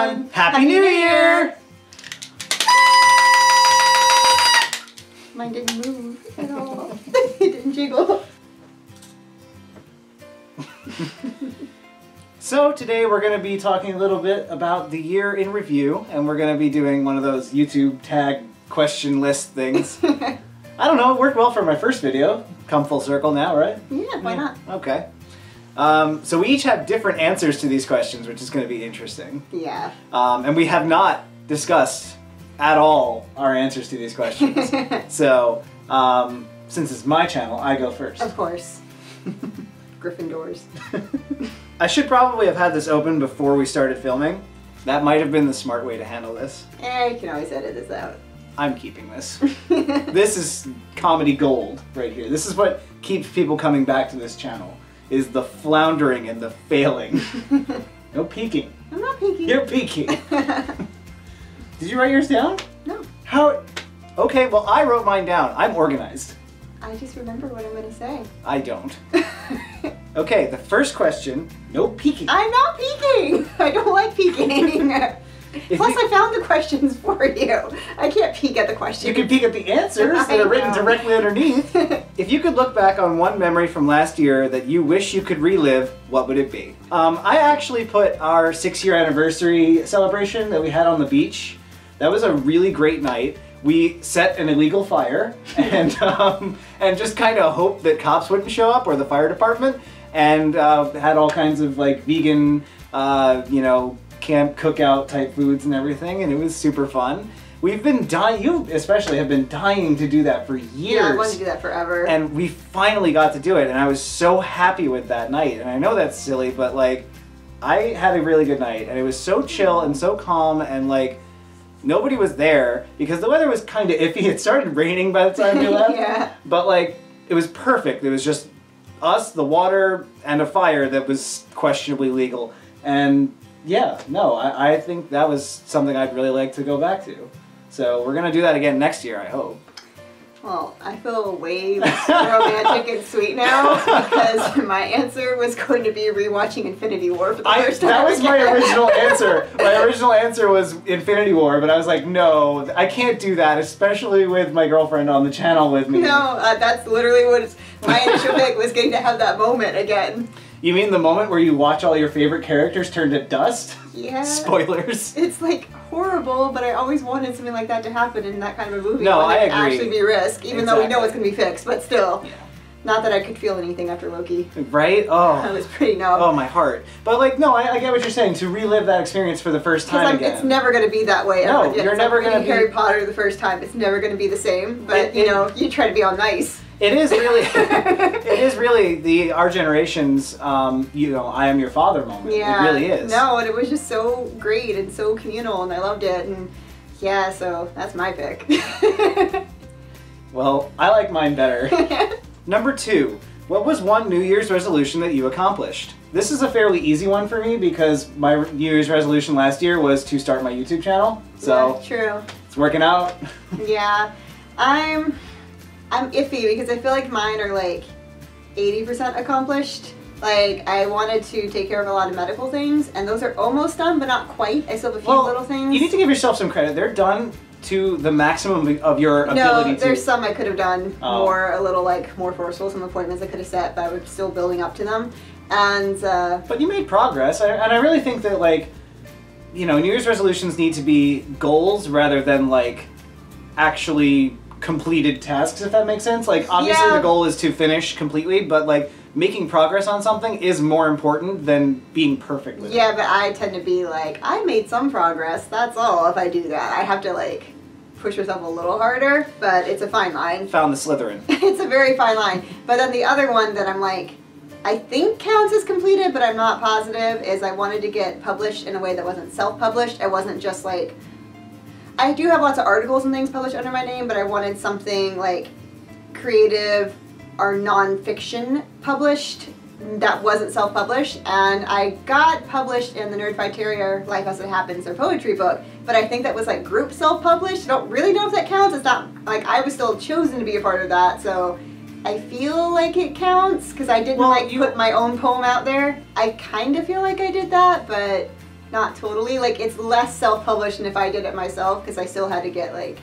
everyone! Happy New Year! Mine didn't move at all. It didn't jiggle. So today we're going to be talking a little bit about the year in review, and we're going to be doing one of those YouTube tag question list things. I don't know, it worked well for my first video. Come full circle now, right? Yeah, why not? Okay. So we each have different answers to these questions, which is going to be interesting. Yeah. And we have not discussed at all our answers to these questions. So, since it's my channel, I go first. Of course. Gryffindors. I should probably have had this open before we started filming. That might have been the smart way to handle this. You can always edit this out. I'm keeping this. This is comedy gold right here. This is what keeps people coming back to this channel, is the floundering and the failing. No peeking. I'm not peeking. You're peeking. Did you write yours down? No. How? Okay, well I wrote mine down. I'm organized. I just remember what I'm going to say. I don't. Okay, the first question, no peeking. I'm not peeking! I don't like peeking. Plus I found the questions for you. I can't peek at the questions. You can peek at the answers that are written directly underneath. If you could look back on one memory from last year that you wish you could relive, what would it be? I actually put our 6-year anniversary celebration that we had on the beach. That was a really great night. We set an illegal fire and just kind of hoped that cops wouldn't show up or the fire department, and had all kinds of like vegan, you know, camp cookout type foods and everything, and it was super fun. We've been dying, you especially have been dying to do that for years. Yeah, I wanted to do that forever. And we finally got to do it, and I was so happy with that night. And I know that's silly, but like, I had a really good night, and it was so chill and so calm, and like, nobody was there because the weather was kind of iffy. It started raining by the time we left. Yeah. But like, it was perfect. It was just us, the water, and a fire that was questionably legal. And yeah, no, I think that was something I'd really like to go back to. So we're gonna do that again next year, I hope. Well, I feel way less romantic and sweet now because my answer was going to be rewatching Infinity War for the first time. That was my original answer. My original answer was Infinity War, but I was like, no, I can't do that, especially with my girlfriend on the channel with me. No, that's literally what my initial pick was, getting to have that moment again. You mean the moment where you watch all your favorite characters turn to dust? Yeah. Spoilers. It's like horrible, but I always wanted something like that to happen in that kind of a movie. No, I agree. Actually be risk, even though we know it's going to be fixed, but still. Yeah. Not that I could feel anything after Loki. Right? Oh. I was pretty numb. Oh, my heart. But like, no, I get what you're saying, to relive that experience for the first time again. It's never going to be that way. No, you're never going to be... Harry Potter the first time, it's never going to be the same, but you know, you try to be all nice. It is really, it is really our generation's, you know, I am your father moment. Yeah. It really is. No, and it was just so great and so communal, and I loved it, and yeah, so that's my pick. Well, I like mine better. Number 2, what was one New Year's resolution that you accomplished? This is a fairly easy one for me because my New Year's resolution last year was to start my YouTube channel. So yeah, true. It's working out. Yeah, I'm iffy because I feel like mine are like 80% accomplished. Like, I wanted to take care of a lot of medical things, and those are almost done, but not quite. I still have a few little things. You need to give yourself some credit. They're done to the maximum of your ability to... No, there's some I could have done more, a little like more forceful, some appointments I could have set, but I was still building up to them. And but you made progress, and I really think that, like, you know, New Year's resolutions need to be goals rather than like actually completed tasks, if that makes sense. Like, obviously the goal is to finish completely, but like making progress on something is more important than being perfect with it. Yeah, but I tend to be like, I made some progress, that's all. If I do that, I have to like push myself a little harder, but it's a fine line. Found the Slytherin. It's a very fine line. But then the other one that I'm like, I think counts as completed, but I'm not positive, is I wanted to get published in a way that wasn't self-published. I wasn't just like, I do have lots of articles and things published under my name, but I wanted something like creative or non-fiction published that wasn't self-published, and I got published in the Nerdified Terrier Life as It Happens, their poetry book, but I think that was like group self-published. I don't really know if that counts. It's not, like, I was still chosen to be a part of that, so I feel like it counts, because I didn't put my own poem out there. I kind of feel like I did that, but not totally. Like, it's less self-published than if I did it myself, because I still had to get, like,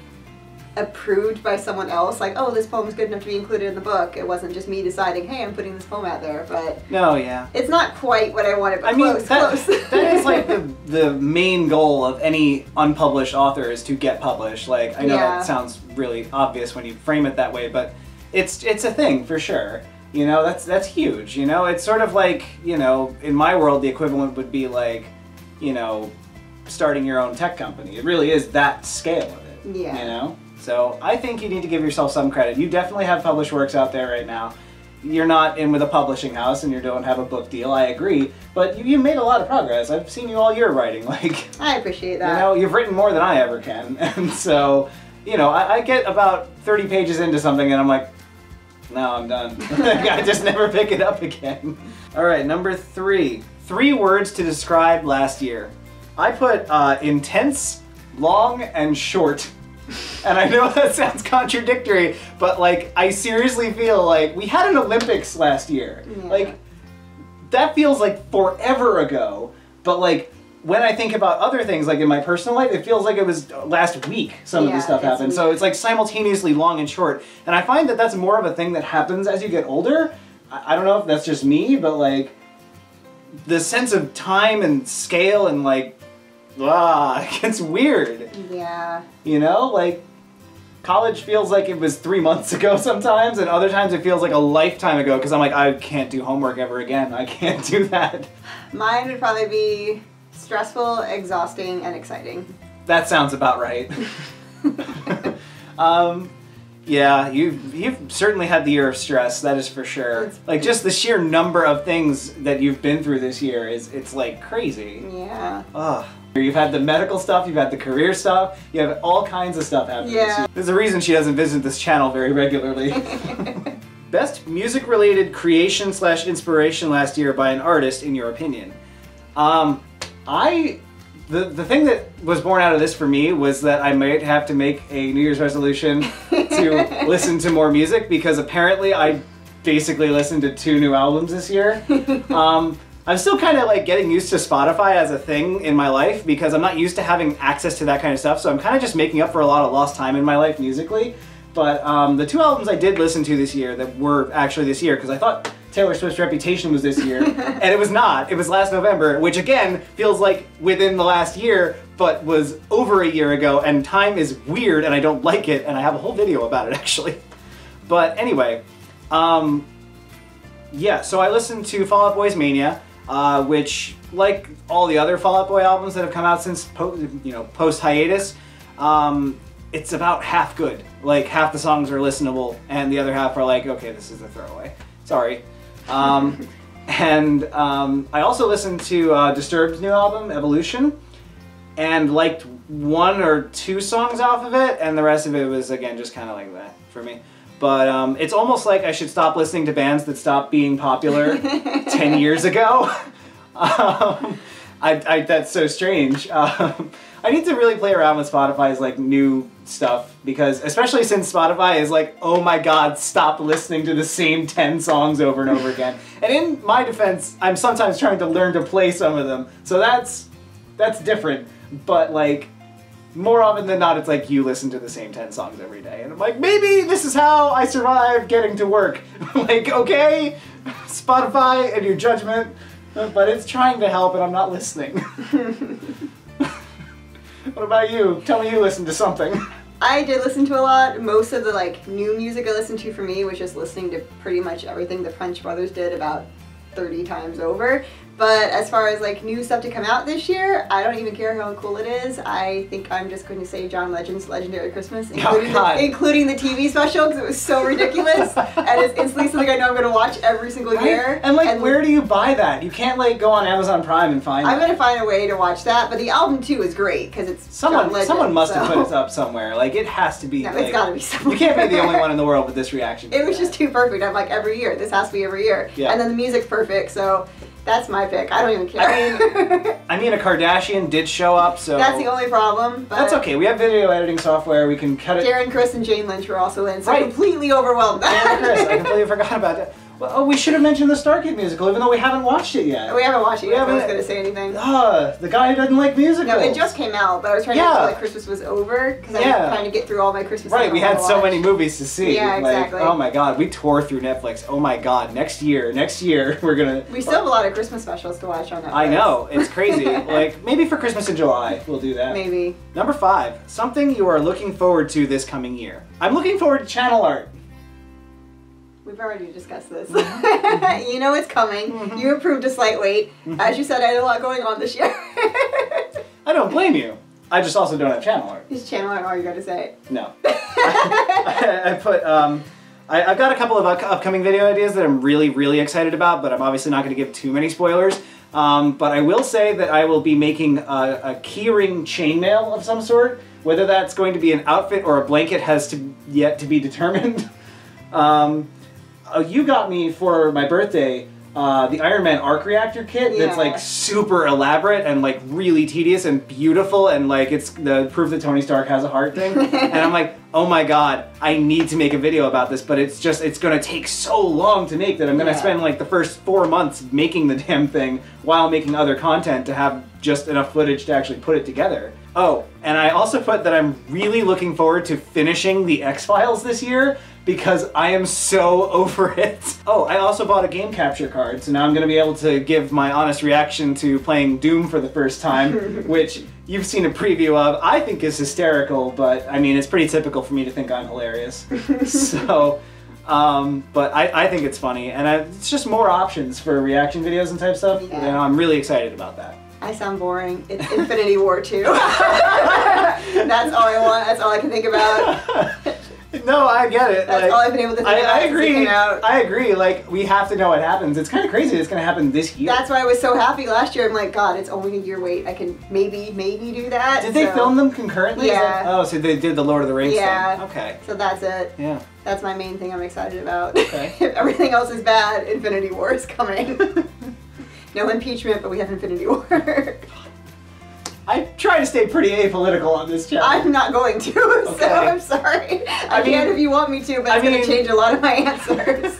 approved by someone else. Like, oh, this poem's good enough to be included in the book. It wasn't just me deciding, hey, I'm putting this poem out there, but... No, yeah. It's not quite what I wanted, but close. Close. That is, like, the main goal of any unpublished author is to get published. Like, I know that sounds really obvious when you frame it that way, but it's a thing, for sure. You know, that's huge, you know? It's sort of like, you know, in my world, the equivalent would be like, you know, starting your own tech company. It really is that scale of it, you know? So I think you need to give yourself some credit. You definitely have published works out there right now. You're not in with a publishing house and you don't have a book deal, I agree, but you made a lot of progress. I've seen you all year writing, like... I appreciate that. You know, you've written more than I ever can, and so, you know, I get about 30 pages into something and I'm like, no, I'm done. I just never pick it up again. All right, number 3. 3 words to describe last year. I put intense, long, and short. And I know that sounds contradictory, but like, I seriously feel like we had an Olympics last year. Yeah. Like, that feels like forever ago, but like, when I think about other things, like in my personal life, it feels like it was last week some of this stuff happened. So it's like simultaneously long and short. And I find that that's more of a thing that happens as you get older. I don't know if that's just me, but like, the sense of time and scale and like, it gets weird. Yeah. You know, like, college feels like it was 3 months ago sometimes, and other times it feels like a lifetime ago, because I'm like, I can't do homework ever again. I can't do that. Mine would probably be stressful, exhausting, and exciting. That sounds about right. Yeah, you've certainly had the year of stress, that is for sure. Like, just the sheer number of things that you've been through this year it's like crazy. Yeah. Ugh. You've had the medical stuff, you've had the career stuff, you have all kinds of stuff happening this year. There's a reason she doesn't visit this channel very regularly. Best music-related creation / inspiration last year by an artist, in your opinion. The thing that was born out of this for me was that I might have to make a New Year's resolution to listen to more music, because apparently I basically listened to 2 new albums this year. I'm still kind of like getting used to Spotify as a thing in my life, because I'm not used to having access to that kind of stuff, so I'm kind of just making up for a lot of lost time in my life musically. But the 2 albums I did listen to this year that were actually this year, because I thought Taylor Swift's Reputation was this year, and it was not. It was last November, which again feels like within the last year, but was over a year ago, and time is weird and I don't like it, and I have a whole video about it actually. But anyway, yeah, so I listened to Fall Out Boy's Mania, which, like all the other Fall Out Boy albums that have come out since post-hiatus, it's about half good. Like, half the songs are listenable, and the other half are like, okay, this is a throwaway. Sorry. And I also listened to Disturbed's new album, Evolution, and liked 1 or 2 songs off of it, and the rest of it was, again, just kind of like that for me. But it's almost like I should stop listening to bands that stopped being popular 10 years ago. That's so strange. I need to really play around with Spotify's like new stuff, because especially since Spotify is like, oh my god, stop listening to the same 10 songs over and over again. And in my defense, I'm sometimes trying to learn to play some of them, so that's different. But like, more often than not, it's like you listen to the same 10 songs every day, and I'm like, maybe this is how I survive getting to work. Like, okay, Spotify and your judgment, but it's trying to help and I'm not listening. What about you? Tell me you listened to something. I did listen to a lot. Most of the like new music I listened to for me was just listening to pretty much everything the French Brothers did about 30 times over. But as far as like new stuff to come out this year, I don't even care how cool it is. I think I'm just going to say John Legend's Legendary Christmas, including the TV special, because it was so ridiculous. And it's instantly something I know I'm going to watch every single year. And like, where do you buy that? You can't like go on Amazon Prime and find it. I'm going to find a way to watch that. But the album too is great, because it's someone must have put it up somewhere. Like, it has to be. No, like, it's got to be somewhere. You can't be the only one in the world with this reaction. It was just too perfect. I'm like, every year. This has to be every year. Yeah. And then the music's perfect, so that's my pick. I don't even care. I mean, a Kardashian did show up, so... That's the only problem. But that's okay. We have video editing software. We can cut it... Darren Criss and Jane Lynch were also in, so I completely overwhelmed that. Darren Criss. I completely forgot about that. Well, oh, we should have mentioned the Star Kid musical, even though we haven't watched it yet. We haven't watched it yet, haven't- I was going to say anything. The guy who doesn't like musicals. No, it just came out, but I was trying to Yeah. wait till like Christmas was over, because I was trying to get through all my Christmas Right, stuff we I had wanna so watch. many movies to see. Yeah, like, exactly. oh my god, we tore through Netflix. Oh my god, next year, we're gonna... We still have a lot of Christmas specials to watch on Netflix. I know, it's crazy. Like, maybe for Christmas in July, we'll do that. Maybe. Number 5, something you are looking forward to this coming year. I'm looking forward to channel art. We've already discussed this. You know it's coming. You approved a slight wait. As you said, I had a lot going on this year. I don't blame you. I just also don't have channel art. Is channel art all you got to say? No. I put, I've got a couple of upcoming video ideas that I'm really, really excited about, but I'm obviously not going to give too many spoilers. But I will say that I will be making a keyring chainmail of some sort. Whether that's going to be an outfit or a blanket has yet to be determined. You got me for my birthday the Iron Man arc reactor kit that's like super elaborate and like really tedious and beautiful, and like it's the proof that Tony Stark has a heart thing. And I'm like, oh my god, I need to make a video about this, but it's gonna take so long to make that I'm gonna spend like the first 4 months making the damn thing while making other content to have just enough footage to actually put it together. Oh, and I also put that I'm really looking forward to finishing the X-Files this year, because I am so over it. Oh, I also bought a game capture card, so now I'm gonna be able to give my honest reaction to playing Doom for the first time, which you've seen a preview of. I think is hysterical, but I mean, it's pretty typical for me to think I'm hilarious. So, but I think it's funny, and it's just more options for reaction videos and type stuff. Yeah. You know, I'm really excited about that. I sound boring. It's Infinity War 2. That's all I want. That's all I can think about. No, I get it. That's like, all I've been able to think about. I agree. Since it came out. I agree. Like, we have to know what happens. It's kind of crazy it's going to happen this year. That's why I was so happy last year. I'm like, God, it's only a year wait. I can maybe do that. Did they film them concurrently? Yeah. Oh, so they did the Lord of the Rings Yeah. thing. Okay. So that's it. Yeah. That's my main thing I'm excited about. Okay. If everything else is bad, Infinity War is coming. No impeachment, but we have Infinity War. I try to stay pretty apolitical on this channel. I'm not going to, Okay. so I'm sorry. I mean- can if you want me to, but it's going to change a lot of my answers.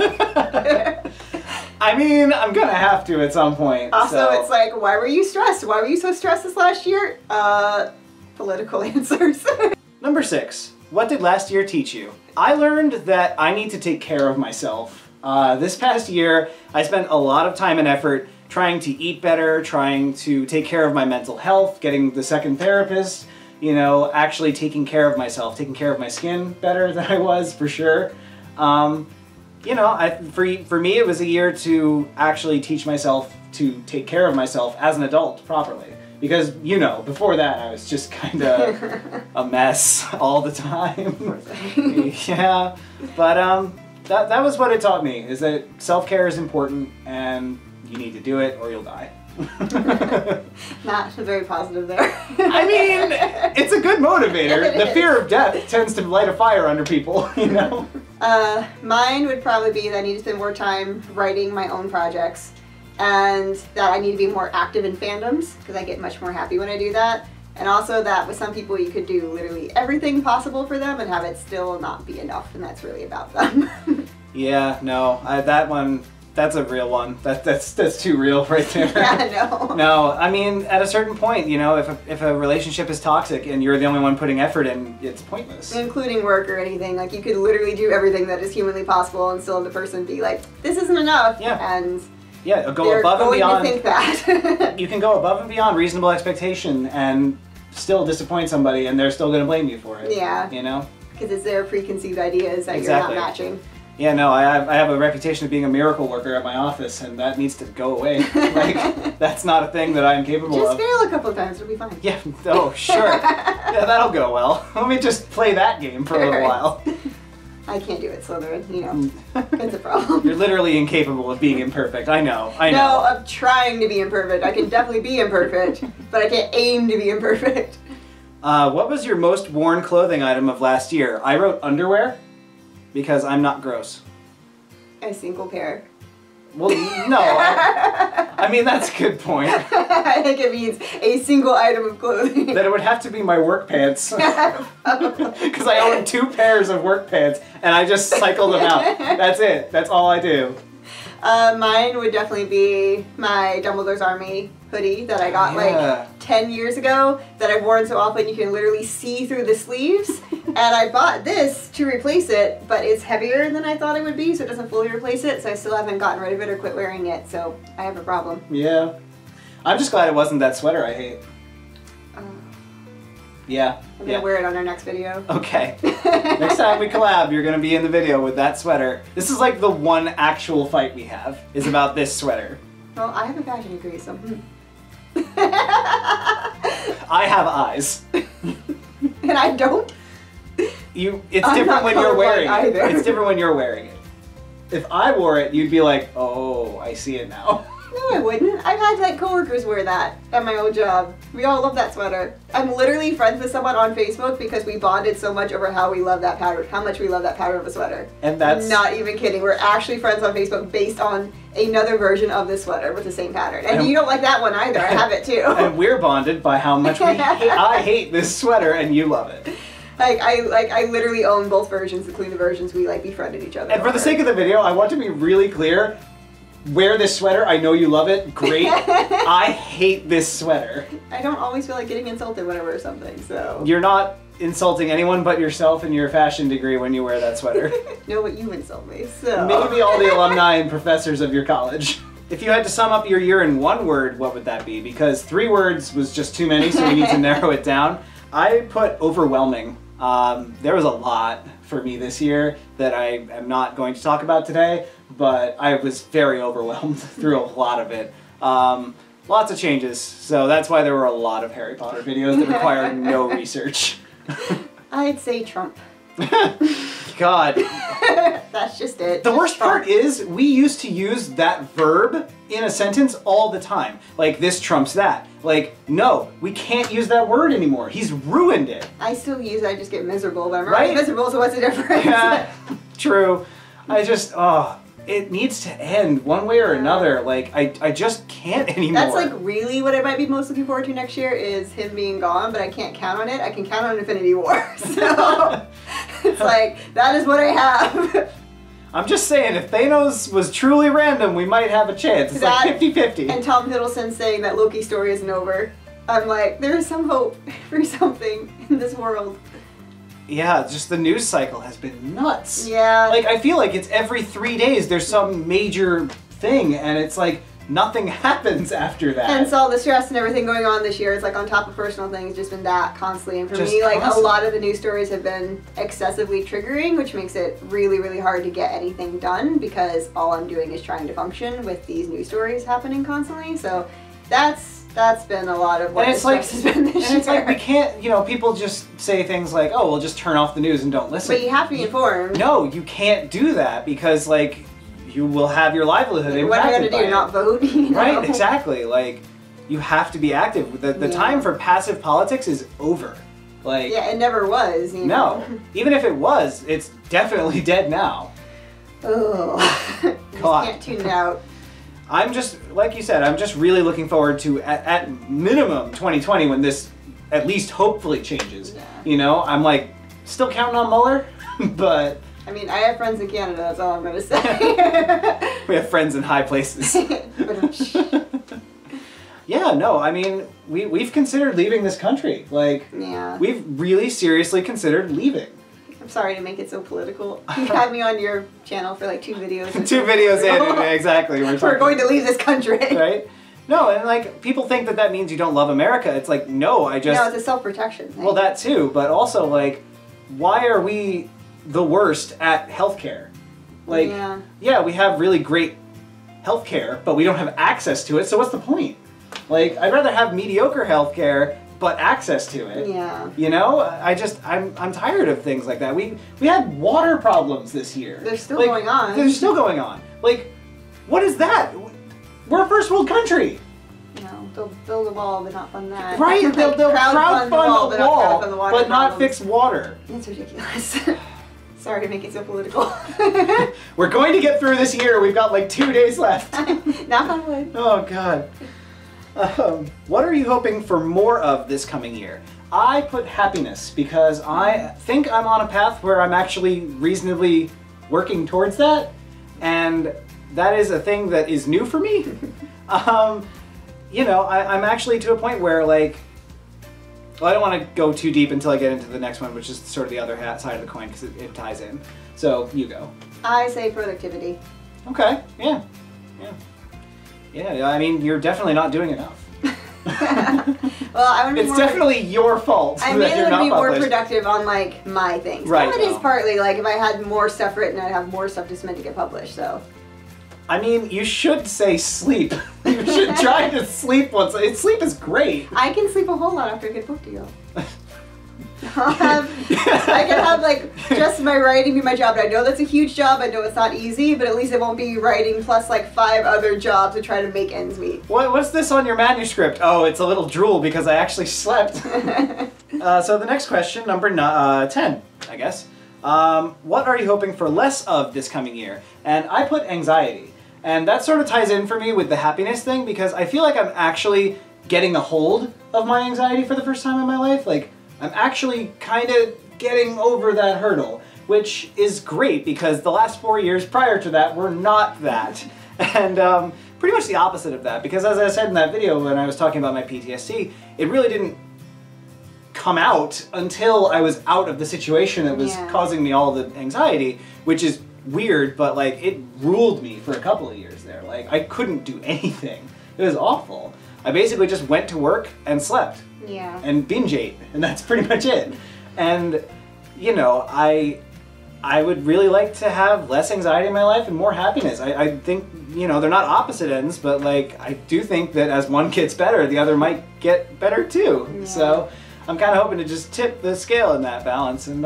I mean, I'm going to have to at some point. Also, so. it's like, why were you stressed? Why were you so stressed this last year? Political answers. Number 6. What did last year teach you? I learned that I need to take care of myself. This past year, I spent a lot of time and effort trying to eat better, trying to take care of my mental health, getting the second therapist, you know, actually taking care of myself, taking care of my skin better than I was, for sure. You know, for me, it was a year to actually teach myself to take care of myself as an adult properly. Because, you know, before that, I was just kind of a mess all the time. Yeah, but that was what it taught me, is that self-care is important and you need to do it or you'll die. Not very positive there. I mean, it's a good motivator. It The is. fear of death tends to light a fire under people, you know? Mine would probably be that I need to spend more time writing my own projects, and that I need to be more active in fandoms, because I get much more happy when I do that. And also that with some people you could do literally everything possible for them and have it still not be enough, and that's really about them. Yeah, no, that one, that's a real one. That's too real right there. Yeah, no. No, I mean, at a certain point, you know, if a relationship is toxic and you're the only one putting effort in, it's pointless. Including work or anything. Like, you could literally do everything that is humanly possible and still have the person be like, this isn't enough. Yeah. And Yeah, go they're above and going beyond. to think that. You can go above and beyond reasonable expectation and still disappoint somebody, and they're still going to blame you for it. Yeah. You know? Because it's their preconceived ideas that Exactly. you're not matching. Yeah, no, I have a reputation of being a miracle worker at my office, and that needs to go away. Like, that's not a thing that I'm capable Just of. fail a couple of times, it'll be fine. Yeah, oh, sure. Yeah, that'll go well. Let me just play that game for a little while. I can't do it, Slytherin, you know. It's a problem. You're literally incapable of being imperfect. I know. No, of trying to be imperfect. I can definitely be imperfect, but I can't aim to be imperfect. What was your most worn clothing item of last year? I wrote underwear, because I'm not gross. A single pair. Well, no. I mean, that's a good point. I think it means a single item of clothing. Then it would have to be my work pants. Because I own 2 pairs of work pants, and I just cycle them out. That's it. That's all I do. Mine would definitely be my Dumbledore's Army hoodie that I got like 10 years ago that I've worn so often you can literally see through the sleeves. And I bought this to replace it, but it's heavier than I thought it would be, so it doesn't fully replace it, so I still haven't gotten rid of it or quit wearing it, so I have a problem. Yeah. I'm just glad it wasn't that sweater I hate. Yeah. I'm gonna wear it on our next video. Okay. Next time we collab, you're gonna be in the video with that sweater. This is like the one actual fight we have, is about this sweater. Well, I have a fashion degree, so... I have eyes. And I don't? It's different when you're wearing it. It's different when you're wearing it. If I wore it, you'd be like, oh, I see it now. No, I wouldn't. I've had like coworkers wear that at my old job. We all love that sweater. I'm literally friends with someone on Facebook because we bonded so much over how we love that pattern, how much we love that pattern of a sweater. And that's not even kidding. We're actually friends on Facebook based on another version of this sweater with the same pattern. And you don't like that one either. I have it too. And we're bonded by how much I hate this sweater and you love it. I literally own both versions, including the versions we like befriended each other. And for the sake of the video, I want to be really clear. Wear this sweater. I know you love it. Great. I hate this sweater. I don't always feel like getting insulted when I wear something, so. You're not insulting anyone but yourself and your fashion degree when you wear that sweater. No, but you insult me, so. Maybe all the alumni and professors of your college. If you had to sum up your year in one word, what would that be? Because 3 words was just too many, so we need to narrow it down. I put overwhelming. There was a lot for me this year that I am not going to talk about today, but I was very overwhelmed through a lot of it. Lots of changes, so that's why there were a lot of Harry Potter videos that required no research. I'd say Trump. God. That's just it. The worst part is we used to use that verb in a sentence all the time. Like, this trumps that. Like, no, we can't use that word anymore. He's ruined it. I still use it, I just get miserable, but I'm already miserable, so what's the difference? Yeah, true. It needs to end one way or another. Like, I just can't anymore. That's like really what I might be most looking forward to next year is him being gone, but I can't count on it. I can count on Infinity War. So it's like, that is what I have. I'm just saying, if Thanos was truly random, we might have a chance. It's like 50-50. And Tom Hiddleston saying that Loki's story isn't over. I'm like, there is some hope for something in this world. Yeah, just the news cycle has been nuts. Yeah. Like, I feel like it's every 3 days there's some major thing, and it's like nothing happens after that. And so all the stress and everything going on this year, it's like on top of personal things, just been that constantly. And for me, like a lot of the news stories have been excessively triggering, which makes it really, really hard to get anything done because all I'm doing is trying to function with these news stories happening constantly. So that's been a lot of what the stress has been this year. And it's like we can't, you know, people just say things like, oh, well, just turn off the news and don't listen. But you have to be informed. No, you can't do that because, like, you will have your livelihood impacted. What are you going to do, not vote? You know? Right, exactly. Like, you have to be active. The time for passive politics is over. Like, yeah, it never was. You know? No. Even if it was, it's definitely dead now. Oh, God. Can't tune it out. I'm just, like you said, I'm just really looking forward to, at minimum, 2020 when this at least hopefully changes. Yeah. You know, I'm like, still counting on Mueller, but... I mean, I have friends in Canada, that's all I'm going to say. We have friends in high places. Yeah, no, I mean, we've considered leaving this country. Like, yeah. We've really seriously considered leaving. I'm sorry to make it so political. You had me on your channel for like 2 videos. 2 videos in, exactly. We're going to leave this country. Right? No, and like, people think that that means you don't love America. It's like, no, I just... No, it's a self-protection thing. Well, that too, but also, like, why are we the worst at healthcare? Like, yeah, we have really great healthcare, but we don't have access to it, so what's the point? Like, I'd rather have mediocre healthcare, but access to it. Yeah. You know, I'm tired of things like that. We had water problems this year. They're still going on. They're still going on. Like, what is that? We're a first world country. No, they'll build a wall, but not fund that. Right, they'll crowdfund the wall, but not fix water. It's ridiculous. Sorry to make it so political. We're going to get through this year. We've got like 2 days left. Knock on wood. Oh, God. What are you hoping for more of this coming year? I put happiness because I think I'm on a path where I'm actually reasonably working towards that. And that is a thing that is new for me. You know, I'm actually to a point where, like, well, I don't want to go too deep until I get into the next one, which is sort of the other side of the coin, because it ties in. So, you go. I say productivity. Okay, yeah. Yeah, I mean, you're definitely not doing enough. Well, I want to be It's definitely your fault I that mainly you're want to be not more published. productive on, like, my things. Right, Well, it is well. partly, like, if I had more stuff written, I'd have more stuff just meant to get published, so. I mean, you should say sleep. You should try to sleep once. Sleep is great. I can sleep a whole lot after a good book deal. I can have, like, just my writing be my job. And I know that's a huge job. I know it's not easy, but at least it won't be writing plus, like, 5 other jobs to try to make ends meet. What's this on your manuscript? Oh, it's a little drool because I actually slept. So the next question, number 10, I guess. What are you hoping for less of this coming year? And I put anxiety. And that sort of ties in for me with the happiness thing, because I feel like I'm actually getting a hold of my anxiety for the first time in my life. Like, I'm actually kind of getting over that hurdle, which is great because the last 4 years prior to that were not that. And pretty much the opposite of that, because as I said in that video when I was talking about my PTSD, it really didn't come out until I was out of the situation that was causing me all the anxiety, which is weird, but like it ruled me for a couple of years there. Like I couldn't do anything. It was awful. I basically just went to work and slept. Yeah. And binge ate, and that's pretty much it. And you know, I would really like to have less anxiety in my life and more happiness. I think, you know, they're not opposite ends, but like I do think that as one gets better, the other might get better too. Yeah. So I'm kind of hoping to just tip the scale in that balance. And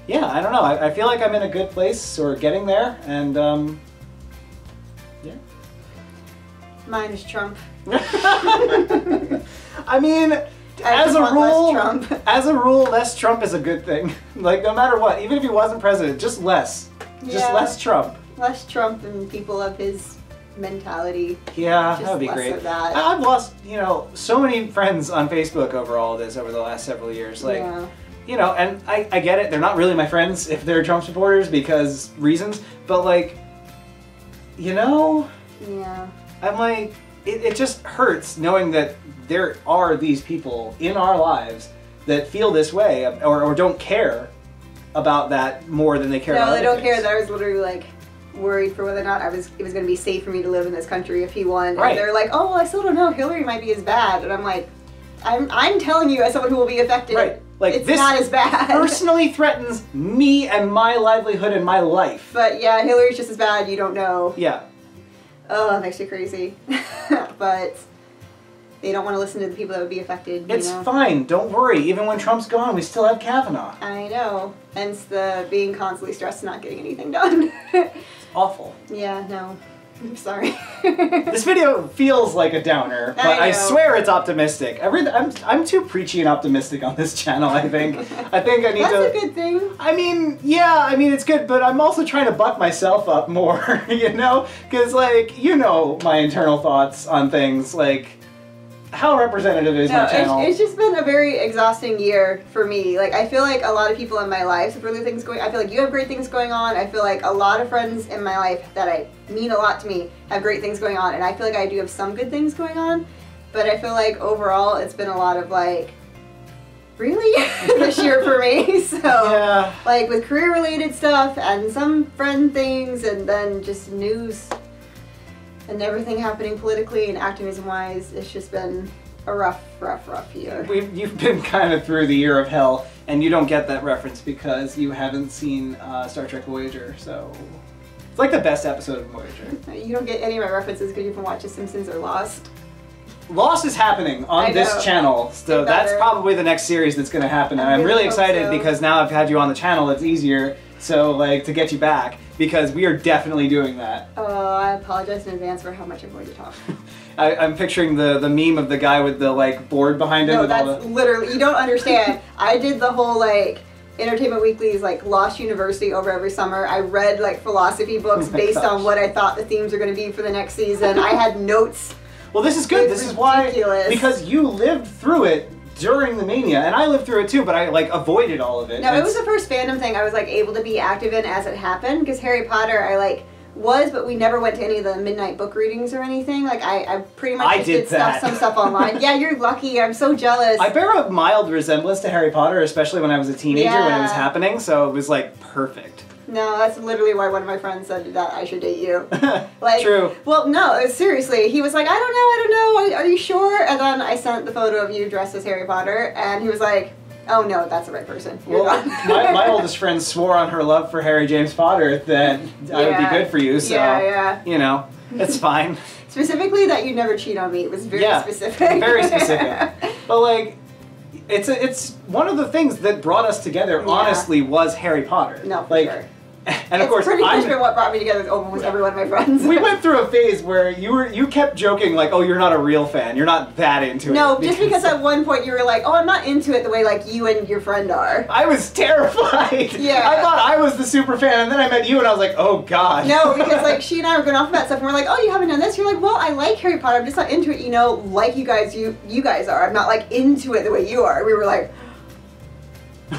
yeah, I don't know. I feel like I'm in a good place or getting there, and yeah. Mine is Trump. I mean, as a want rule, less Trump. as a rule, less Trump is a good thing. Like no matter what, even if he wasn't president, just less, just Yeah. less Trump. Less Trump and people of his mentality. Yeah, Just that would be less great. of that. I've lost, you know, so many friends on Facebook over all this over the last several years. Like, Yeah. you know, and I get it. They're not really my friends if they're Trump supporters because reasons. But like, you know, Yeah. I'm like, it just hurts knowing that there are these people in our lives that feel this way or don't care about that more than they care about No, they other don't care things. that I was literally like worried for whether or not it was going to be safe for me to live in this country if he won. Right. And they're like, oh, well, I still don't know. Hillary might be as bad. And I'm like, I'm telling you as someone who will be affected. Right. Like it's this not as bad. personally threatens me and my livelihood and my life. But yeah, Hillary's just as bad. You don't know. Yeah. Oh, that makes you crazy. But they don't want to listen to the people that would be affected. It's you know? fine. Don't worry. Even when Trump's gone, we still have Kavanaugh. I know. Hence the being constantly stressed and not getting anything done. Awful. Yeah, no. I'm sorry. This video feels like a downer, but I know. swear it's optimistic. I'm too preachy and optimistic on this channel, I think. I think I need That's to... a good thing. I mean, yeah, I mean, it's good, but I'm also trying to buck myself up more, you know? Because, like, you know my internal thoughts on things, like, how representative is my channel? It's just been a very exhausting year for me. Like, I feel like a lot of people in my life have really things going. I feel like you have great things going on. I feel like a lot of friends in my life that I mean a lot to me have great things going on, and I feel like I do have some good things going on. But I feel like overall, it's been a lot of like, really this year for me. So Yeah. like with career-related stuff and some friend things, and then just news. And everything happening politically and activism-wise, it's just been a rough year. You've been kind of through the year of hell, and you don't get that reference because you haven't seen Star Trek Voyager, so... It's like the best episode of Voyager. You don't get any of my references because you can watch The Simpsons or Lost. Lost is happening on I this know. channel, so It that's better. probably the next series that's going to happen, and I I'm really really hope excited so. because now I've had you on the channel, it's easier, so like, to get you back, because we are definitely doing that. Oh, I apologize in advance for how much I'm going to talk. I'm picturing the meme of the guy with the like board behind him No, with all that's the... literally, you don't understand. I did the whole like Entertainment Weekly's like Lost University over every summer. I read like philosophy books Oh my based gosh. on what I thought the themes are going to be for the next season. I had notes. Well, this is good. It's This is why, ridiculous. because you lived through it during the mania, and I lived through it too, but I like avoided all of it. No, it It's- was the first fandom thing I was like able to be active in as it happened, because Harry Potter, I like was, but we never went to any of the midnight book readings or anything. Like, I pretty much just did some stuff online. Yeah, you're lucky. I'm so jealous. I bear a mild resemblance to Harry Potter, especially when I was a teenager when it was happening, so it was like perfect. No, that's literally why one of my friends said that I should date you. Like, True. Well, no, seriously. He was like, I don't know, are you sure? And then I sent the photo of you dressed as Harry Potter, and he was like, oh no, that's the right person. Well, my oldest friend swore on her love for Harry James Potter that I would be good for you, so, you know, it's fine. Specifically that you never cheat on me. It was very specific. Very specific. But, like, it's one of the things that brought us together, honestly, was Harry Potter. No, for sure. And of course, pretty much been what brought me together with almost every one of my friends. We went through a phase where you kept joking like, oh, you're not a real fan. You're not that into it. No, just because at one point you were like, oh, I'm not into it the way like you and your friend are. I was terrified. Yeah. I thought I was the super fan, and then I met you, and I was like, oh god. No, because like she and I were going off about stuff, and we're like, oh, you haven't done this. You're like, well, I like Harry Potter. I'm just not into it, you know, like you guys are. I'm not like into it the way you are. We were like,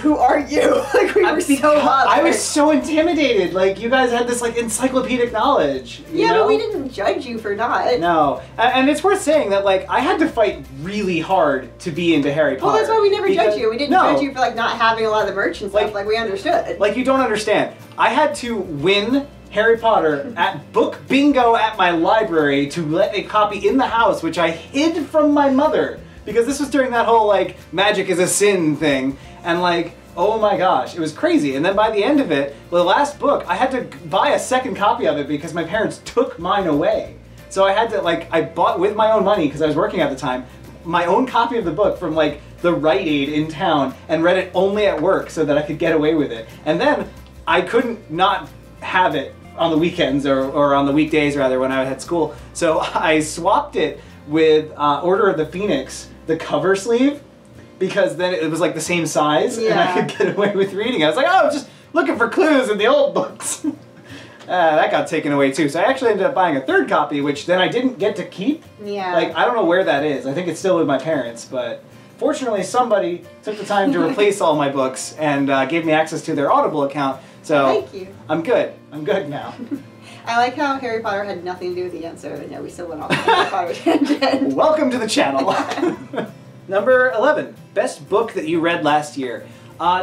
who are you? Like, we were so bothered. I was so intimidated. Like, you guys had this, like, encyclopedic knowledge. You know? But we didn't judge you for not. No. And it's worth saying that, like, I had to fight really hard to be into Harry Potter. Well, that's why we never judged you. We didn't judge you for, like, not having a lot of the merch and stuff. Like, we understood. Like, you don't understand. I had to win Harry Potter at book bingo at my library to let a copy in the house, which I hid from my mother. Because this was during that whole, like, magic is a sin thing. And, like, oh my gosh, it was crazy. And then by the end of it, the last book, I had to buy a second copy of it because my parents took mine away. So I had to, like, I bought with my own money, because I was working at the time, my own copy of the book from, like, the Rite Aid in town and read it only at work so that I could get away with it. And then I couldn't not have it on the weekends, or on the weekdays, rather, when I was at school. So I swapped it with Order of the Phoenix, the cover sleeve, because then it was like the same size, and I could get away with reading it. I was like, oh, just looking for clues in the old books. That got taken away too. So I actually ended up buying a third copy, which then I didn't get to keep. Yeah. Like, I don't know where that is. I think it's still with my parents, but fortunately somebody took the time to replace all my books and gave me access to their Audible account. So thank you. I'm good. I'm good now. I like how Harry Potter had nothing to do with the answer, but no, we still went off on Harry Potter tangent. Welcome to the channel. Number 11, best book that you read last year.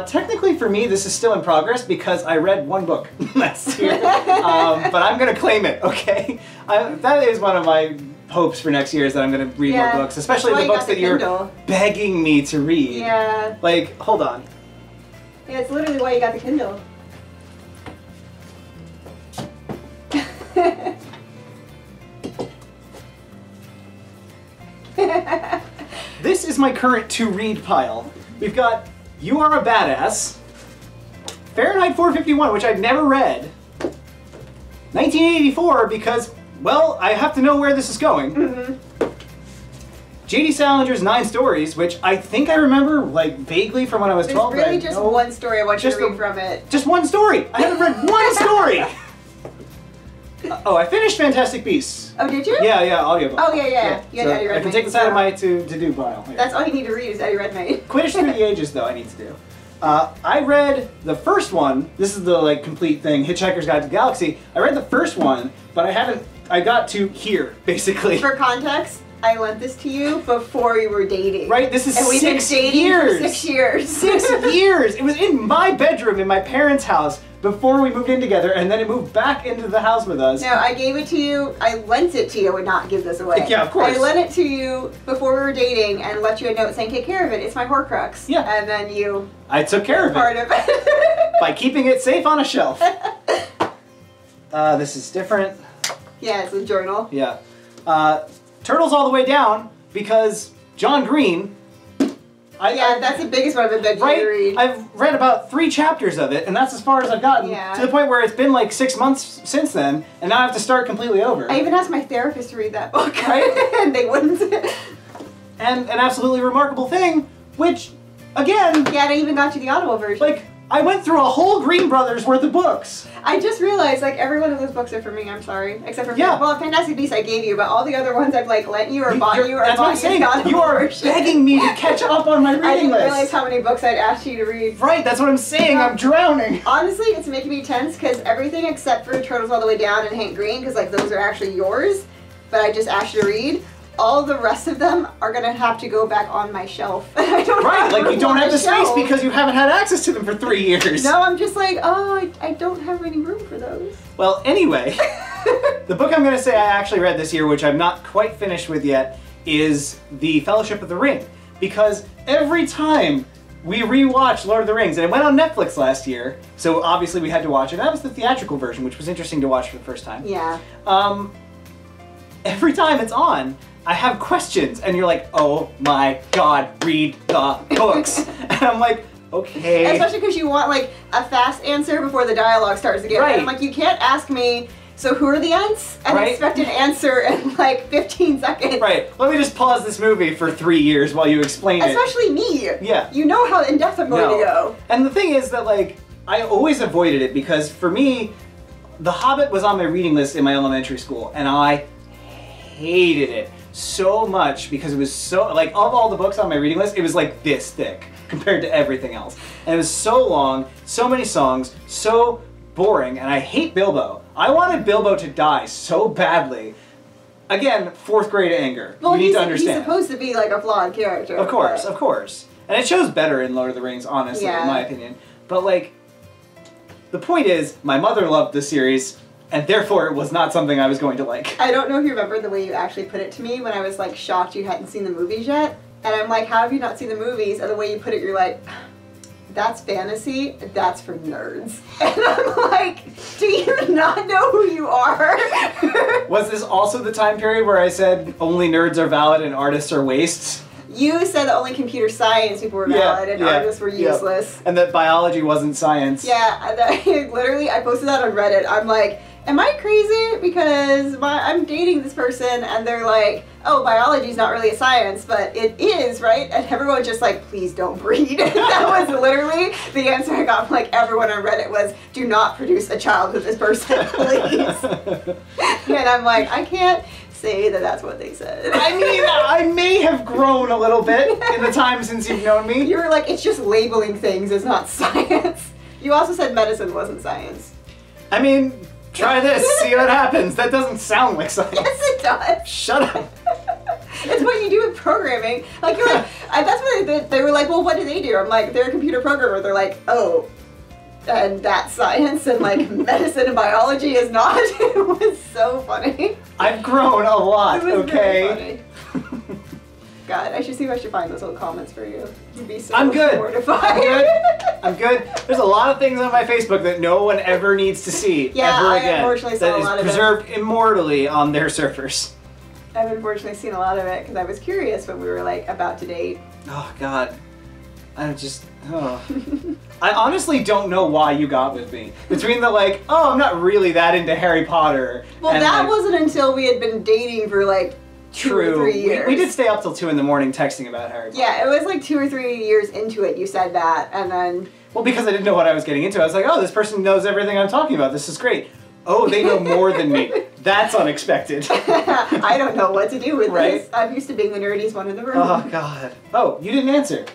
Technically for me, this is still in progress because I read one book last year, but I'm going to claim it, okay? That is one of my hopes for next year, is that I'm going to read more books, especially the books that you're begging me to read. Yeah. Like, hold on. Yeah, it's literally why you got the Kindle. This is my current to-read pile. We've got You Are a Badass, Fahrenheit 451, which I've never read, 1984, because, well, I have to know where this is going. J.D. Salinger's 9 Stories, which I think I remember, like, vaguely from when I was 12. There's really just one story I want you to read from it. Just one story! I haven't read one story! Oh, I finished Fantastic Beasts. Oh, did you? Yeah, audiobook. Oh, yeah. You got Eddie Redmayne. I can take this out of my to-do pile. Yeah. That's all you need to read is Eddie Redmayne. Quidditch Through the Ages, though, I need to do. I read the first one. This is the, like, complete thing, Hitchhiker's Guide to the Galaxy. I read the first one, but I got to here, basically. For context, I lent this to you before we were dating. Right, this is 6 years. And we've been dating for 6 years. 6 years! It was in my bedroom in my parents' house before we moved in together, and then it moved back into the house with us. No, I gave it to you, I lent it to you, I would not give this away. Yeah, of course. I lent it to you before we were dating and left you a note saying, take care of it, it's my Horcrux. Yeah. And then you... I took care of it. Part of it. By keeping it safe on a shelf. This is different. Yeah, it's a journal. Yeah. Turtles All the Way Down, because John Green... that's the biggest one I've been begging you to read. I've read about 3 chapters of it, and that's as far as I've gotten. Yeah. To the point where it's been like 6 months since then, and now I have to start completely over. I even asked my therapist to read that book, right? And they wouldn't. And an absolutely remarkable thing, which, again... Yeah, I even got you the Audible version. Like, I went through a whole Green Brothers worth of books. I just realized, like, every one of those books are for me, I'm sorry. Except for, well, Fantastic Beasts I gave you, but all the other ones I've, like, lent you or bought you or that's bought what I'm saying. You are begging me to catch up on my reading I didn't list. realize how many books I'd asked you to read. Right, that's what I'm saying. I'm drowning. Honestly, it's making me tense because everything except for Turtles All the Way Down and Hank Green, because, like, those are actually yours, but I just asked you to read. All the rest of them are gonna have to go back on my shelf. I don't right, have like you don't have the space shelf. because you haven't had access to them for 3 years. No, I'm just like, oh, I don't have any room for those. Well, anyway, the book I'm gonna say I actually read this year, which I'm not quite finished with yet, is The Fellowship of the Ring. Because every time we rewatched Lord of the Rings, and it went on Netflix last year, so obviously we had to watch it. That was the theatrical version, which was interesting to watch for the first time. Yeah. Every time it's on, I have questions, and you're like, oh my god, read the books. And I'm like, okay. Especially because you want, like, a fast answer before the dialogue starts again. Right. And I'm like, you can't ask me, so who are the Ents? And expect an answer in, like, 15 seconds. Right. Let me just pause this movie for 3 years while you explain it. Especially me. Yeah. You know how in-depth I'm going to go. And the thing is that, like, I always avoided it because, for me, The Hobbit was on my reading list in my elementary school, and I hated it so much because it was so, like, of all the books on my reading list, it was like this thick compared to everything else. And it was so long, so many songs, so boring, and I hate Bilbo. I wanted Bilbo to die so badly. Again, 4th grade anger. Well, you need to understand. He's supposed to be, like, a flawed character. Of course, of course. And it shows better in Lord of the Rings, honestly, in my opinion. But, like, the point is, my mother loved this series, and therefore it was not something I was going to like. I don't know if you remember the way you actually put it to me when I was, like, shocked you hadn't seen the movies yet. And I'm like, how have you not seen the movies? And the way you put it, you're like, that's fantasy, that's for nerds. And I'm like, do you not know who you are? Was this also the time period where I said only nerds are valid and artists are wastes? You said that only computer science people were valid and artists were useless. And that biology wasn't science. Yeah, literally, I posted that on Reddit. I'm like, am I crazy? Because I'm dating this person and they're like, oh, biology's not really a science, but it is, right? And everyone's just like, please don't breed. That was literally the answer I got from, like, everyone on Reddit was, do not produce a child with this person, please. And I'm like, I can't say that that's what they said. I mean, I may have grown a little bit in the time since you've known me. You were like, it's just labeling things, it's not science. You also said medicine wasn't science. I mean, try this, see what happens. That doesn't sound like science. Yes, it does. Shut up. It's what you do with programming. Like, you're like, that's what they were like, well, what do they do? I'm like, they're a computer programmer. They're like, oh, and that's science, and, like, medicine and biology is not. It was so funny. I've grown a lot, It was okay? very funny. God, I should see if I should find those old comments for you. You'd be so I'm good. mortified. I'm good. I'm good. There's a lot of things on my Facebook that no one ever needs to see ever I again. unfortunately saw a lot that of is preserved immortally on their servers. I've unfortunately seen a lot of it because I was curious when we were, like, about to date. Oh God, I'm just. Oh. I honestly don't know why you got with me. Between the, like, oh, I'm not really that into Harry Potter. Well, and, that like, wasn't until we had been dating for, like, 2 or 3 years. We did stay up till 2 in the morning texting about Harry Potter. Yeah, it was like 2 or 3 years into it you said that, and then... Well, because I didn't know what I was getting into. I was like, oh, this person knows everything I'm talking about. This is great. Oh, they know more than me. That's unexpected. I don't know what to do with Right? this. I'm used to being the nerdiest one in the room. Oh, God. Oh, you didn't answer.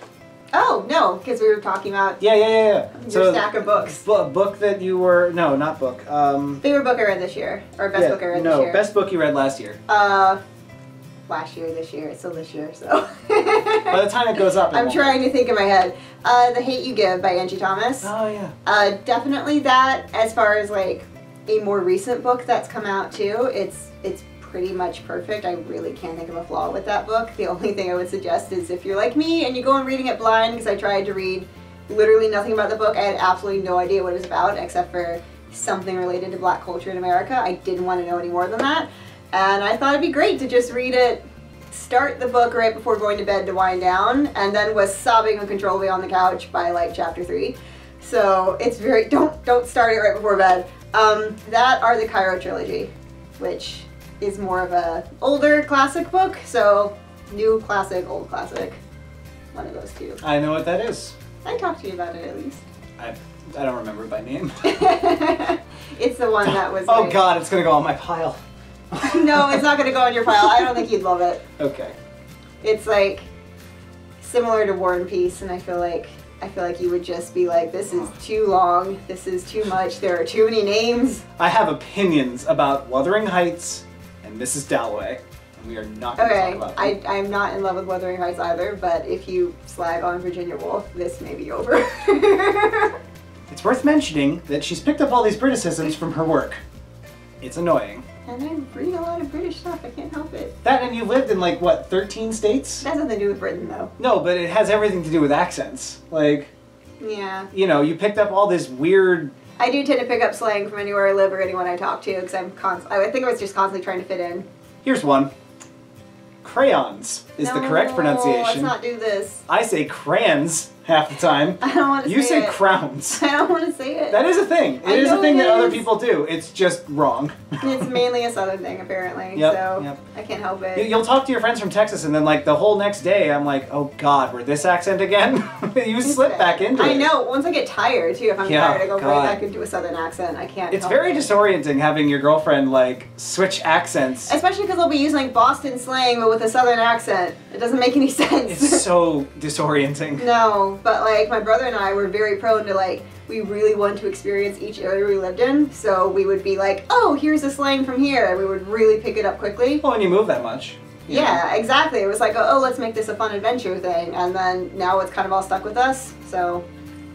Oh, no, because we were talking about Yeah. your stack of books. Book that you were... No, not book. Favorite book I read this year, or best book I read this year. No, best book you read last year. Last year, this year, it's still this year, so. By the time it goes up, I'm trying to think in my head. The Hate U Give by Angie Thomas. Oh, yeah. Definitely that, as far as, like, a more recent book that's come out too, it's pretty much perfect. I really can't think of a flaw with that book. The only thing I would suggest is if you're like me and you go on reading it blind, because I tried to read literally nothing about the book. I had absolutely no idea what it was about except for something related to black culture in America. I didn't want to know any more than that. And I thought it'd be great to just read it, start the book right before going to bed to wind down, and then was sobbing uncontrollably on the couch by, like, chapter 3. So it's very, don't start it right before bed. That are the Cairo trilogy, which is more of a older classic book, so new classic, old classic, one of those two. I know what that is. I talked to you about it at least. I don't remember it by name. It's the one that was. Oh like, God, it's gonna go on my pile. No, it's not gonna go on your pile. I don't think you'd love it. Okay. It's like similar to War and Peace, and I feel like you would just be like, this is too long. This is too much. There are too many names. I have opinions about Wuthering Heights and Mrs. Dalloway, and we are not going to talk about them. I'm not in love with Wuthering Heights either, but if you slag on Virginia Woolf, this may be over. It's worth mentioning that she's picked up all these Briticisms from her work. It's annoying. And I read a lot of British stuff, I can't help it. That, and you lived in like, what, 13 states? It has nothing to do with Britain though. No, but it has everything to do with accents. Like, yeah. you know, you picked up all this weird... I do tend to pick up slang from anywhere I live or anyone I talk to, because I think I was just constantly trying to fit in. Here's one. Crayons is the correct pronunciation. Let's not do this. I say crayons half the time. I don't want to say it. You say crowns. I don't want to say it. That is a thing. It is a thing that other people do. It's just wrong. It's mainly a southern thing, apparently. Yep, so yep. I can't help it. You'll talk to your friends from Texas, and then like the whole next day, I'm like, oh God, we're this accent again? You slip back into it. I know. Once I get tired, too, if I'm tired, I go God. right back into a southern accent. I can't It's help very it. disorienting having your girlfriend like switch accents. Especially because they'll be using like Boston slang, but with a southern accent. It doesn't make any sense. It's so disorienting. No, but like my brother and I were very prone to like, we really wanted to experience each area we lived in, so we would be like, oh, here's the slang from here, and we would really pick it up quickly. Well, when you move that much. Yeah, exactly. It was like, oh, let's make this a fun adventure thing, and then now it's kind of all stuck with us, so.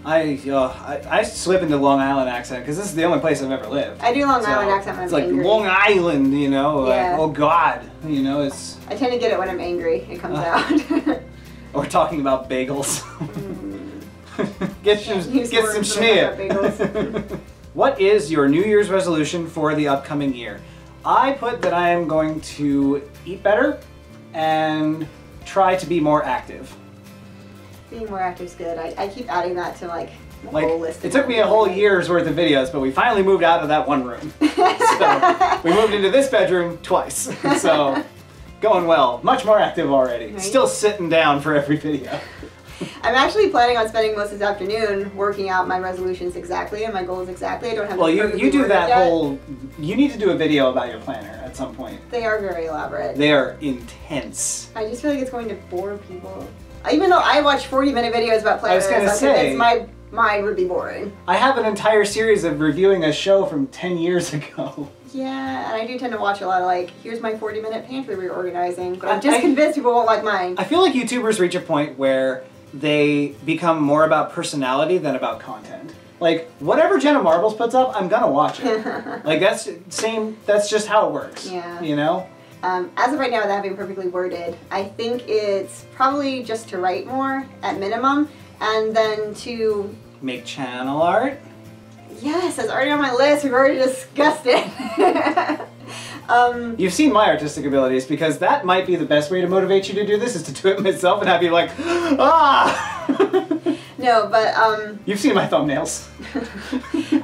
I slip into Long Island accent because this is the only place I've ever lived. I do Long Island accent when it's I'm like angry. Long Island, you know, Yeah. like, oh God, you know, it's... I tend to get it when I'm angry. It comes out. Or talking about bagels. Get some Use words that are about schmear. What is your New Year's resolution for the upcoming year? I put that I am going to eat better and try to be more active. Being more active is good. I keep adding that to like the Like, whole list. it took me a whole year's worth of videos, but we finally moved out of that one room. So, we moved into this bedroom twice. So, going well. Much more active already. Right. Still sitting down for every video. I'm actually planning on spending most of this afternoon working out my resolutions exactly and my goals exactly. I don't have. Well, them you perfectly do worded that yet. whole... You need to do a video about your planner at some point. They are very elaborate. They are intense. I just feel like it's going to bore people. Even though I watch 40-minute videos about planners, I was gonna say, my mind would be boring. I have an entire series of reviewing a show from 10 years ago. Yeah, and I do tend to watch a lot of like, here's my 40-minute pantry reorganizing, but I'm just convinced people won't like mine. I feel like YouTubers reach a point where they become more about personality than about content. Like, whatever Jenna Marbles puts up, I'm gonna watch it. Like, that's just how it works. Yeah. You know? As of right now, without having perfectly worded, I think it's probably just to write more, at minimum, and then to... Make channel art? Yes, that's already on my list. We've already discussed it. You've seen my artistic abilities, because that might be the best way to motivate you to do this, is to do it myself and have you like, ah! No, but You've seen my thumbnails.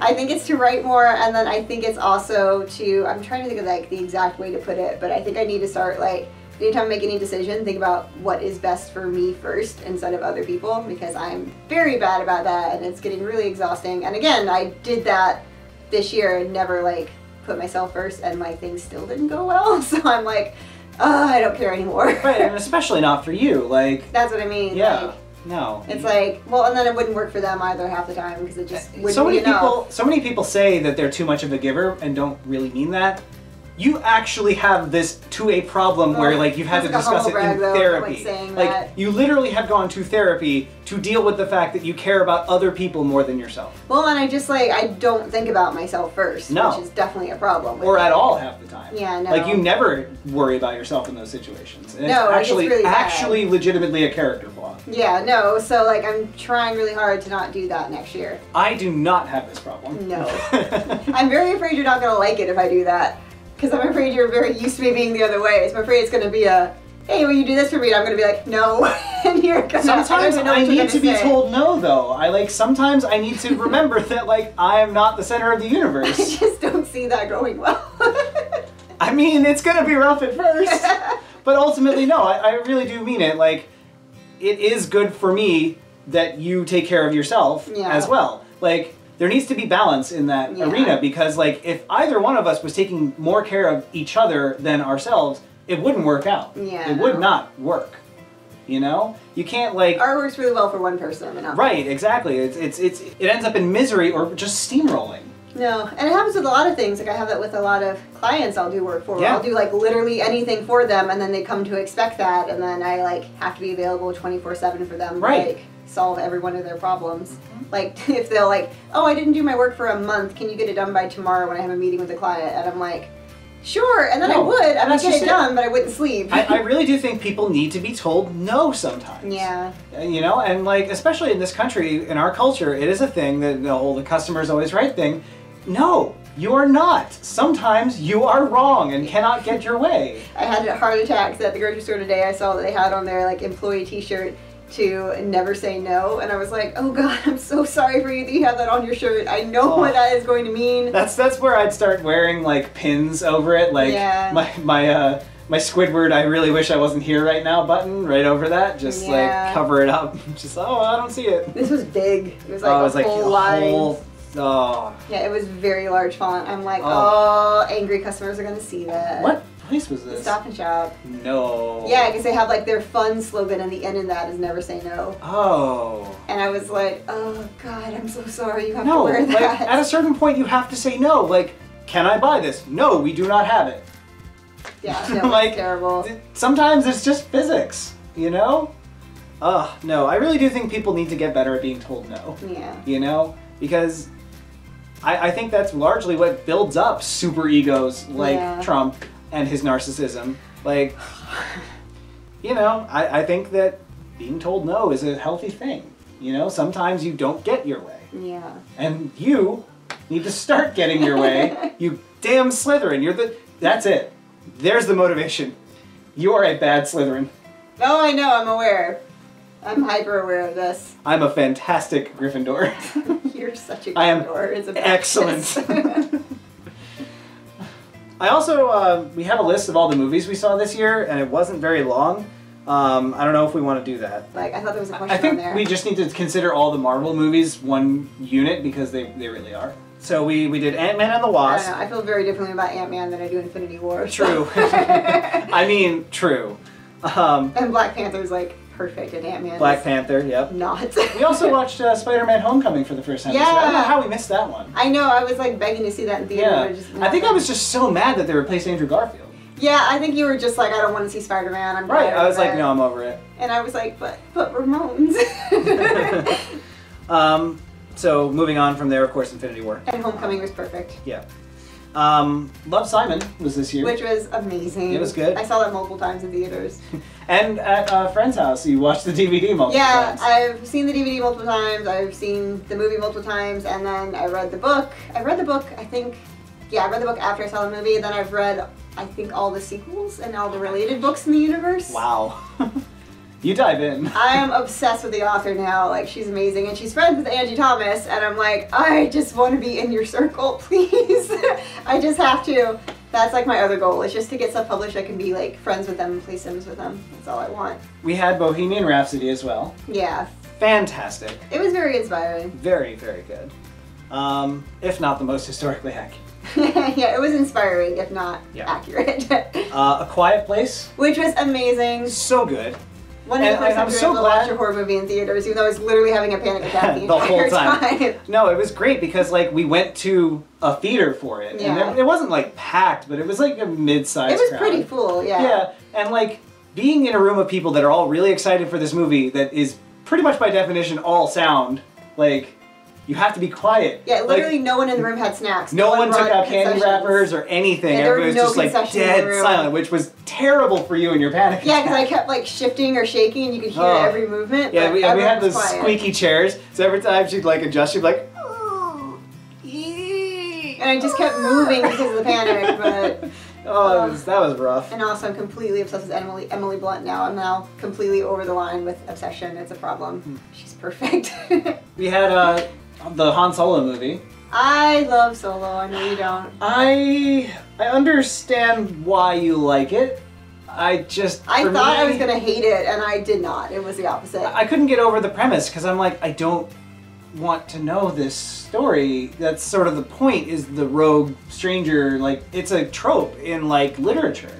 I think it's to write more, and then I think it's also to, I'm trying to think of like the exact way to put it, but I think I need to start like, anytime I make any decision, think about what is best for me first instead of other people, because I'm very bad about that and it's getting really exhausting. And again, I did that this year and never like put myself first, and like things still didn't go well, so I'm like, I don't care anymore. Right, and especially not for you, like... That's what I mean. Yeah. Like, no. it's like, well, and then it wouldn't work for them either half the time because it just wouldn't so be enough. So many people say that they're too much of a giver and don't really mean that. You actually have this to a problem where like you've had to That's like a discuss it humble in brag, though, therapy. like saying Like that. you literally have gone to therapy to deal with the fact that you care about other people more than yourself. Well, and I just like, I don't think about myself first, No. which is definitely a problem. Or at all half the time. Yeah, no. Like you never worry about yourself in those situations. And No, it's it gets really bad. actually legitimately a character flaw. Yeah, no, so like I'm trying really hard to not do that next year. I do not have this problem. No. I'm very afraid you're not going to like it if I do that. Because I'm afraid you're very used to me being the other way. So I'm afraid it's going to be a, hey, will you do this for me? And I'm going to be like, no. And you're going to... Sometimes I need to be told no, though. Sometimes I need to remember that, like, I am not the center of the universe. I just don't see that going well. I mean, it's gonna be rough at first, but ultimately, no, I really do mean it. Like, it is good for me that you take care of yourself Yeah. as well. Like, there needs to be balance in that arena, because like if either one of us was taking more care of each other than ourselves, it wouldn't work out. Yeah, it would not work. You know, you can't like. Art works really well for one person, and not right, exactly. It ends up in misery or just steamrolling. No, and it happens with a lot of things. Like I have that with a lot of clients I'll do work for. Where Yeah. I'll do like literally anything for them, and then they come to expect that, and then I like have to be available 24/7 for them. Right. To, like solve every one of their problems. Like if they'll like, oh, I didn't do my work for a month. Can you get it done by tomorrow when I have a meeting with the client? And I'm like, sure. And then I would get it done, but I wouldn't sleep. I really do think people need to be told no sometimes. Yeah. You know, and like especially in this country, in our culture, it is a thing that the customer's always right thing. No, you are not. Sometimes you are wrong and cannot get your way. I had heart attacks at the grocery store today. I saw that they had on their like employee T-shirt to never say no, and I was like, oh god, I'm so sorry for you that you have that on your shirt. I know what that is going to mean. That's where I'd start wearing like pins over it, like my Squidward I really wish I wasn't here right now button right over that, just like cover it up. Just I don't see it. This was big. It was like a whole line. Yeah, it was very large font. I'm like, oh, angry customers are gonna see that. What place was this? Stop and Shop. No. Yeah, because they have like their fun slogan, and the end in that is never say no. Oh. And I was like, oh god, I'm so sorry you have to wear that. Like at a certain point you have to say no. Like, can I buy this? No, we do not have it. Yeah, no, like, it's terrible. Sometimes it's just physics, you know? No, I really do think people need to get better at being told no. Yeah. You know? Because I think that's largely what builds up super egos like Trump and his narcissism. Like, you know, I think that being told no is a healthy thing. You know, sometimes you don't get your way. Yeah. And you need to start getting your way. You damn Slytherin. That's it. There's the motivation. You are a bad Slytherin. Oh, I know, I'm aware. I'm hyper aware of this. I'm a fantastic Gryffindor. You're such a Gryffindor. I am it's excellent. I also, we have a list of all the movies we saw this year, and it wasn't very long. I don't know if we want to do that. Like, I thought there was a question I think on there. we just need to consider all the Marvel movies one unit, because they really are. So we did Ant-Man and the Wasp. I don't know, I feel very differently about Ant-Man than I do Infinity War. True. I mean, true. And Black Panther's like perfect, and Ant-Man Black Panther, yep. Not. We also watched Spider-Man Homecoming for the first time. Yeah. I don't know how we missed that one. I know, I was like begging to see that in theater. Yeah. I think I was just so mad that they replaced Andrew Garfield. Yeah, I think you were just like, I don't want to see Spider-Man. I'm right, I was like, no, I'm over it. And I was like, but Ramones. So moving on from there, of course, Infinity War. And Homecoming was perfect. Yeah. Love, Simon was this year. Which was amazing. It was good. I saw that multiple times in theaters. And at a friend's house, you watched the DVD multiple times. Yeah, I've seen the DVD multiple times, I've seen the movie multiple times, and then I read the book. I read the book, I think, I read the book after I saw the movie, then I've read, I think, all the sequels and all the related books in the universe. Wow. You dive in. I am obsessed with the author now. Like, she's amazing, and she's friends with Angie Thomas, and I'm like, I just want to be in your circle, please. I just have to. That's like my other goal, is just to get stuff published. I can be like friends with them and play Sims with them. That's all I want. We had Bohemian Rhapsody as well. Yeah. Fantastic. It was very inspiring. Very, very good. If not the most historically accurate. Yeah, it was inspiring, if not accurate. A Quiet Place. Which was amazing. So good. One of the first times I was able to watch a horror movie in theaters, even though I was literally having a panic attack the whole entire time. No, it was great because like we went to a theater for it, and it wasn't like packed, but it was like a mid-sized. It was crowd. pretty full, yeah. Yeah, and like being in a room of people that are all really excited for this movie that is pretty much by definition all sound, like. You have to be quiet. Yeah, literally no one in the room had snacks. No one took out candy wrappers or anything. Yeah, everybody was just like dead silent, which was terrible for you and your panic. Yeah, because I kept like shifting or shaking and you could hear every movement. Yeah, we had those squeaky chairs, so every time she'd like adjust, she'd be like, and I just kept moving because of the panic, but... that was rough. And also I'm completely obsessed with Emily Blunt now. I'm now completely over the line with obsession. It's a problem. She's perfect. We had the Han Solo movie. I love Solo, I know you don't. I understand why you like it. I thought I was gonna hate it, and I did not. It was the opposite. I couldn't get over the premise because I'm like, I don't want to know this story. That's sort of the point, is the rogue stranger. Like, it's a trope in, like, literature.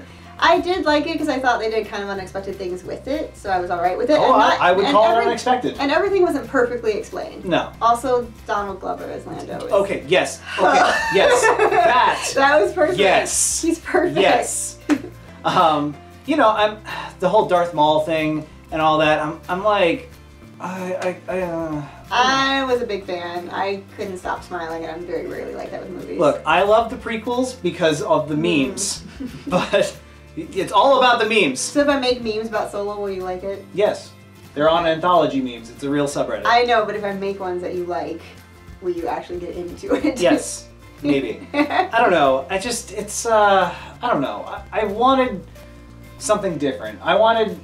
I did like it because I thought they did kind of unexpected things with it, so I was alright with it. Oh, I would call it unexpected. And everything wasn't perfectly explained. No. Also, Donald Glover as Lando is... Okay, yes. Okay, yes. That was perfect. Yes. He's perfect. Yes. You know, the whole Darth Maul thing and all that, I'm like, I was a big fan. I couldn't stop smiling, and I'm very rarely like that with movies. Look, I love the prequels because of the memes, but it's all about the memes. So if I make memes about Solo, will you like it? Yes. They're on anthology memes. It's a real subreddit. I know, but if I make ones that you like, will you actually get into it? Yes. Maybe. I don't know. I don't know. I wanted something different. I wanted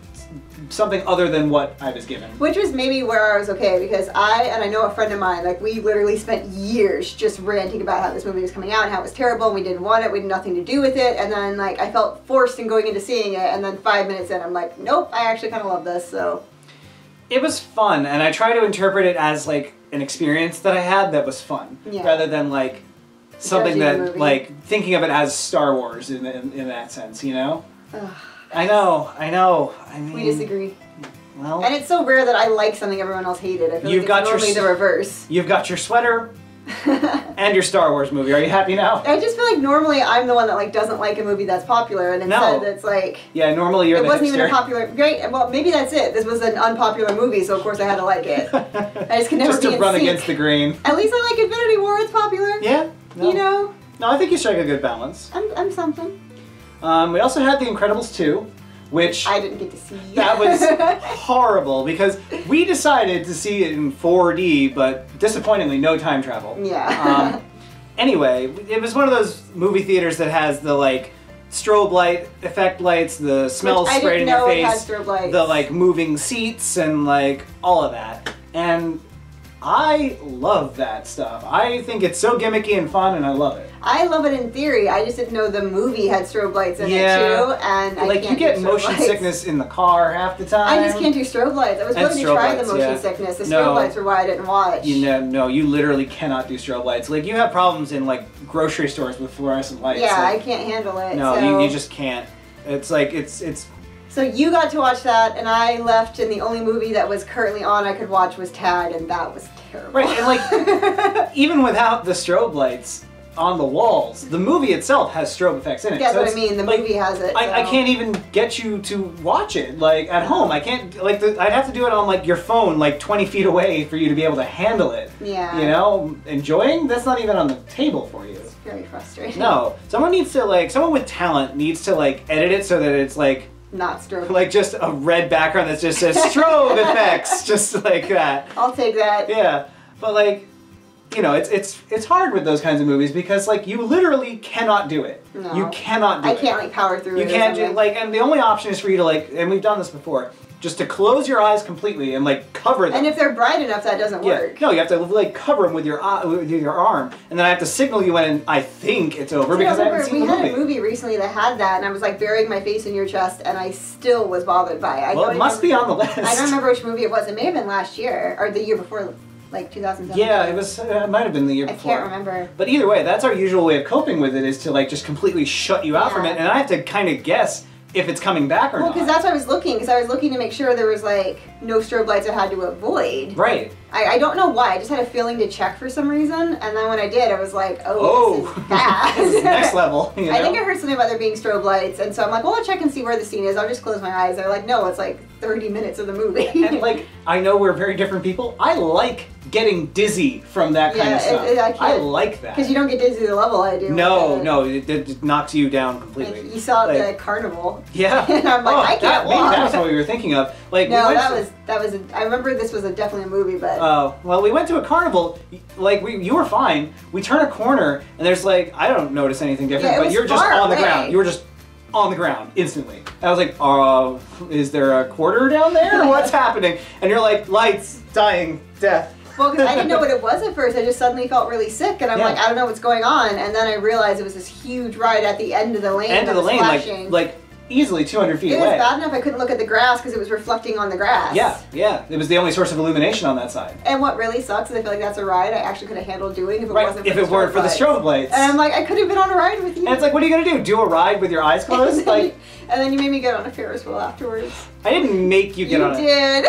something other than what I was given. Which was maybe where I was okay, because I know a friend of mine, like, we literally spent years just ranting about how this movie was coming out and how it was terrible and we didn't want it, we had nothing to do with it, and then, like, I felt forced in going into seeing it, and then 5 minutes in, I'm like, nope, I actually kind of love this, so. It was fun, and I try to interpret it as, like, an experience that I had that was fun, rather than, like, something that, like, thinking of it as Star Wars in that sense, you know? Ugh. I know. I mean, we disagree. Well, and it's so rare that I like something everyone else hated. I feel like it's normally the reverse. You've got your sweater and your Star Wars movie. Are you happy now? I just feel like normally I'm the one that, like, doesn't like a movie that's popular, and instead it's like, yeah, normally you're the hipster. It wasn't even a popular. Great. Well, maybe that's it. This was an unpopular movie, so of course I had to like it. I just could never just to run against the grain. At least I like Infinity War. It's popular. Yeah. No. You know. No, I think you strike a good balance. I'm something. We also had The Incredibles 2, which I didn't get to see. That was horrible because we decided to see it in 4D, but disappointingly, no time travel. Yeah. Anyway, it was one of those movie theaters that has the, like, strobe light effect lights, the smells sprayed in your face, the, like, moving seats, and, like, all of that. And I love that stuff. I think it's so gimmicky and fun, and I love it. I love it in theory. I just didn't know the movie had strobe lights in it too, and I can't you get do motion sickness in the car half the time. I just can't do strobe lights. I was willing to try the motion sickness. The strobe lights were why I didn't watch. No, you literally cannot do strobe lights. Like, you have problems in, like, grocery stores with fluorescent lights. Yeah, like, I can't handle it. No, so. you just can't. It's like it's. So you got to watch that, and I left, and the only movie that was currently on I could watch was Tag, and that was terrible. Right, and, like, even without the strobe lights on the walls, the movie itself has strobe effects in it. That's what I mean, the movie has it. I can't even get you to watch it, like, at home. I can't, like, I'd have to do it on, like, your phone, like, 20 feet away for you to be able to handle it. Yeah. You know? Enjoying? That's not even on the table for you. It's very frustrating. No. Someone with talent needs to, like, edit it so that it's, like, not strobe. Like, just a red background that just says strobe effects, just like that. I'll take that. Yeah. But, like, you know, it's hard with those kinds of movies because, like, you literally cannot do it. No. You cannot do it. I can't, like, power through it. You can't do, like, and the only option is for you to, like, and we've done this before, just to close your eyes completely and, like, cover them. And if they're bright enough, that doesn't work. No, you have to, like, cover them with your arm, and then I have to signal you when I think it's over because I haven't seen the movie. We had a movie recently that had that, and I was, like, burying my face in your chest, and I still was bothered by it. Well, it must be on the list. I don't remember which movie it was. It may have been last year, or the year before, like 2017. Yeah, it might have been the year before. I can't remember. But either way, that's our usual way of coping with it, is to, like, just completely shut you out from it, and I have to kind of guess if it's coming back or not. Well, because that's why I was looking, to make sure there was, like, no strobe lights I had to avoid. Right. I don't know why, I just had a feeling to check for some reason, and then when I did, I was like, oh, this is bad. This is next level, you know? I think I heard something about there being strobe lights, and so I'm like, well, I'll check and see where the scene is, I'll just close my eyes. They're like, no, it's like 30 minutes of the movie. And, like, I know we're very different people. I like getting dizzy from that kind of stuff. I like that. Because you don't get dizzy to the level I do. No, it knocks you down completely. Like, you saw it at the carnival. Yeah. And I'm like, I can't walk. Maybe that's what we were thinking of. Like, no, I remember this was definitely a movie, but... Oh, well, we went to a carnival, like, you were fine. We turn a corner, and there's, like, I don't notice anything different, but you're just on the ground. You were just on the ground, instantly. I was like, is there a quarter down there? What's happening? And you're like, lights, dying, death. Well, because I didn't know what it was at first. I just suddenly felt really sick, and I'm like, I don't know what's going on. And then I realized it was this huge ride at the end of the lane. End of the lane, like easily 200 feet It away. was bad enough I couldn't look at the grass because it was reflecting on the grass. Yeah, yeah. It was the only source of illumination on that side. And what really sucks is I feel like that's a ride I actually could have handled doing if it Right, wasn't for if the it weren't for the strobe lights. And I'm like, I could have been on a ride with you. And it's like, what are you gonna do? Do a ride with your eyes closed? Like, and then you made me get on a Ferris wheel afterwards. I didn't make you get on it. You did.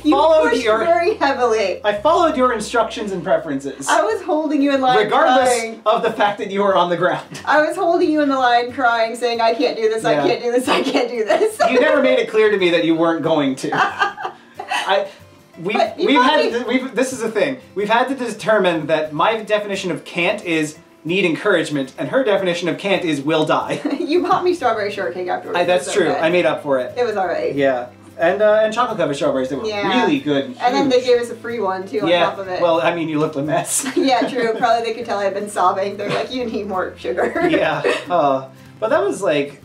You followed pushed your- very heavily. I followed your instructions and preferences. I was holding you in line Regardless crying. of the fact that you were on the ground. I was holding you in the line crying, saying, I can't do this, I Yeah. can't do this, I can't do this. You never made it clear to me that you weren't going to. This is the thing. We've had to determine that my definition of can't is need encouragement, and her definition of can't is will die. You bought me strawberry shortcake afterwards. That's true. Okay. I made up for it. It was alright. Yeah. And chocolate covered strawberries, they were Yeah. really good. And And then they huge. gave us a free one too on Yeah. top of it. Well, I mean, you looked a mess. Yeah, true. Probably they could tell I had been sobbing. They're like, you need more sugar. Yeah. But that was like,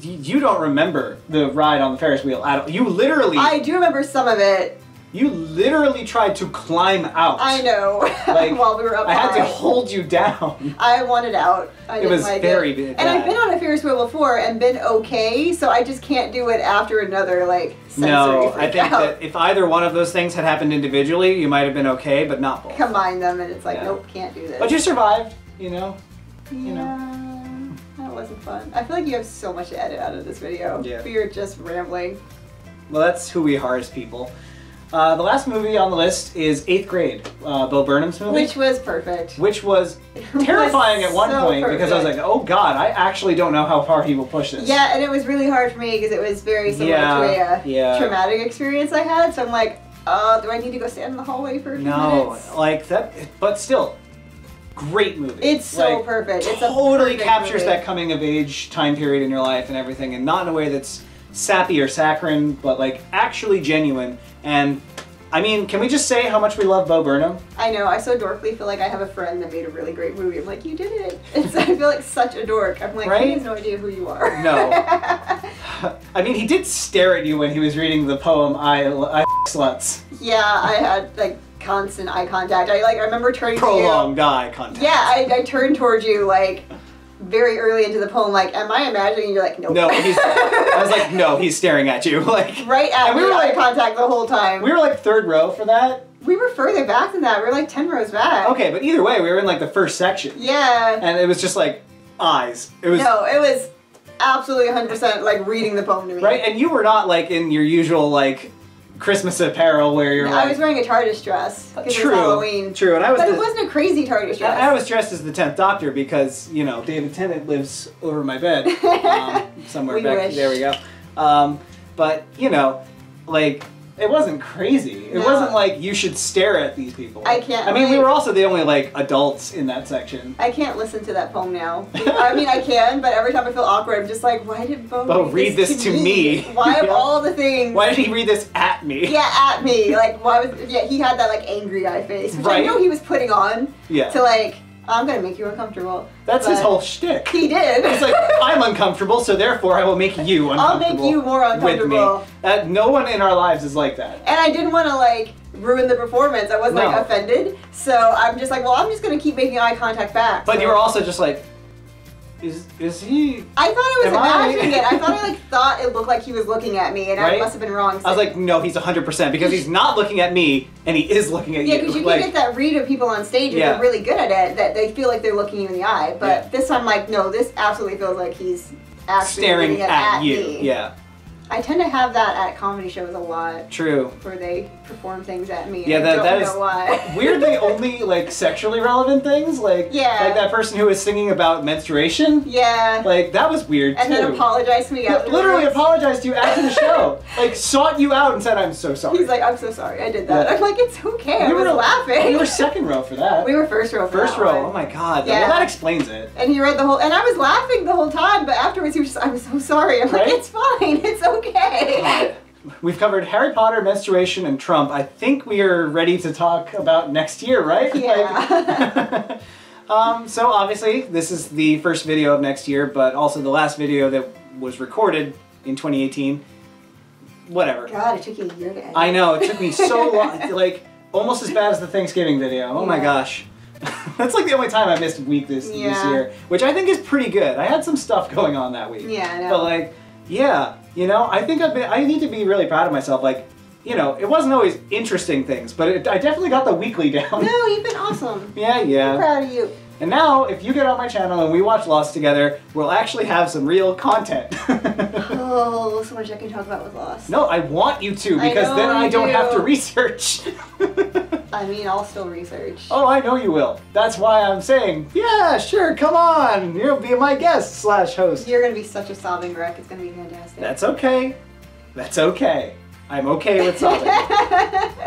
you don't remember the ride on the Ferris wheel at all. You literally, I do remember some of it. you literally tried to climb out. I know. Like, While we were up I had to high. hold you down. I wanted out. I It didn't was like very it. bad. And I've been on a Ferris wheel before and been okay, so I just can't do it after another like sensory No, I freak think out. that if either one of those things had happened individually, you might have been okay, but not both. Combine them and it's like, Yeah. nope, can't do this. But you survived, you know? Yeah, that wasn't fun. I feel like you have so much to edit out of this video. Yeah. We are just rambling. Well, that's who we are as people. The last movie on the list is 8th Grade, Bo Burnham's movie. Which was perfect. Which was It was terrifying at one so point because I was like, perfect. oh god, I actually don't know how far he will push this. Yeah, and it was really hard for me because it was very similar to a yeah. traumatic experience I had. So I'm like, do I need to go stand in the hallway for a few No, minutes? like that, but still, great movie. It's so Like, perfect. It's a totally perfect captures movie. that coming of age time period in your life and everything, and not in a way that's sappy or saccharine, but like actually genuine. And I mean, can we just say how much we love Bo Burnham? I know, I so dorkly feel like I have a friend that made a really great movie. I'm like, you did it. I feel like such a dork. I'm like, Right? he has no idea who you are. No. I mean, he did stare at you when he was reading the poem I Sluts. Yeah, I had like constant eye contact. I remember turning to you. Prolonged eye contact. Yeah, I turned towards you like very early into the poem, like, am I imagining? And you're like, nope. No, I was like, no, he's staring at you. Like, right at and me, we were eye like, contact the whole time. we were like third row for that. We were further back than that. We were like 10 rows back. Okay, but either way, we were in like the first section. Yeah. And it was just like eyes. It was No, it was absolutely 100% like reading the poem to me. right, and you were not like in your usual like Christmas apparel where you're I like was wearing a TARDIS dress because it true, was Halloween. true, and I was. But it wasn't a crazy TARDIS dress. I was dressed as the 10th Doctor because you know David Tennant lives over my bed somewhere We back. wish. There we go. But you know, like. It wasn't crazy. It No. wasn't like you should stare at these people. I can't I mean, we believe- were also the only like adults in that section. I can't listen to that poem now. I mean, I can, but every time I feel awkward, I'm just like, why did Bo read this to me? Why of Yeah. all the things? Why did he read this at me? Yeah, at me. Like, why was? Yeah, he had that like angry eye face, which Right. I know he was putting on Yeah. to like, I'm gonna make you uncomfortable. That's his But whole shtick. He did. He's like, I'm uncomfortable, so therefore I will make you I'll uncomfortable. make you more uncomfortable. With me. No one in our lives is like that. And I didn't want to like ruin the performance. I wasn't No. like offended, so I'm just like, well, I'm just gonna keep making eye contact back. But so. you were also just like, is he? I thought I was Am I? imagining it. I thought I like thought it looked like he was looking at me, and I Right? must have been wrong. I was like, no, he's 100% because he's not looking at me and he is looking at yeah, you. because you Like, can get that read of people on stage, and Yeah. they're really good at it. That they feel like they're looking you in the eye. But Yeah. this time, like, no, this absolutely feels like he's actually staring looking at you. me. Yeah, I tend to have that at comedy shows a lot, true. where they perform things at me. Yeah, and that I don't is know why. weirdly only like sexually relevant things. Like Yeah. like that person who was singing about menstruation. Yeah. Like that was weird And too. then apologized to me afterwards. Literally apologized to you after the show. Like sought you out and said, "I'm so sorry." He's like, I'm so sorry, I did that. Yeah. I'm like, it's okay. I We was were- laughing. We were second row for that. We were first row for First that row. one. Oh my god. Yeah. Well, that explains it. And he read the whole, and I was laughing the whole time, but afterwards he was just, I'm so sorry. I'm Right? like, it's fine, it's okay. God. We've covered Harry Potter, menstruation, and Trump. I think we are ready to talk about next year, right? Yeah. So obviously, this is the first video of next year, but also the last video that was recorded in 2018. Whatever. God, it took you a year to edit. I know, it took me so long. Like, almost as bad as the Thanksgiving video. Oh my Yeah. gosh. That's like the only time I missed a week this year, which I think is pretty good. I had some stuff going on that week. Yeah, I know. But like, yeah, you know, I think I need to be really proud of myself. Like, you know, it wasn't always interesting things, but I definitely got the weekly down. No, you've been awesome. Yeah. I'm proud of you. And now, if you get on my channel and we watch Lost together, we'll actually have some real content. Oh, so much I can talk about with Lost. No, I want you to, because then I don't have to research. I mean, I'll still research. Oh, I know you will. That's why I'm saying, yeah, sure, come on. You'll be my guest / host. You're going to be such a sobbing wreck. It's going to be fantastic. That's okay. That's okay. I'm okay with sobbing.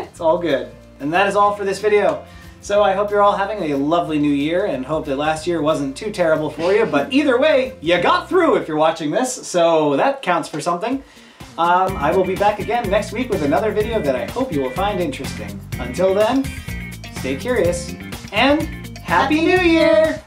It's all good. And that is all for this video. So I hope you're all having a lovely new year and hope that last year wasn't too terrible for you. But either way, you got through if you're watching this, so that counts for something. I will be back again next week with another video that I hope you will find interesting. Until then, stay curious and Happy New Year!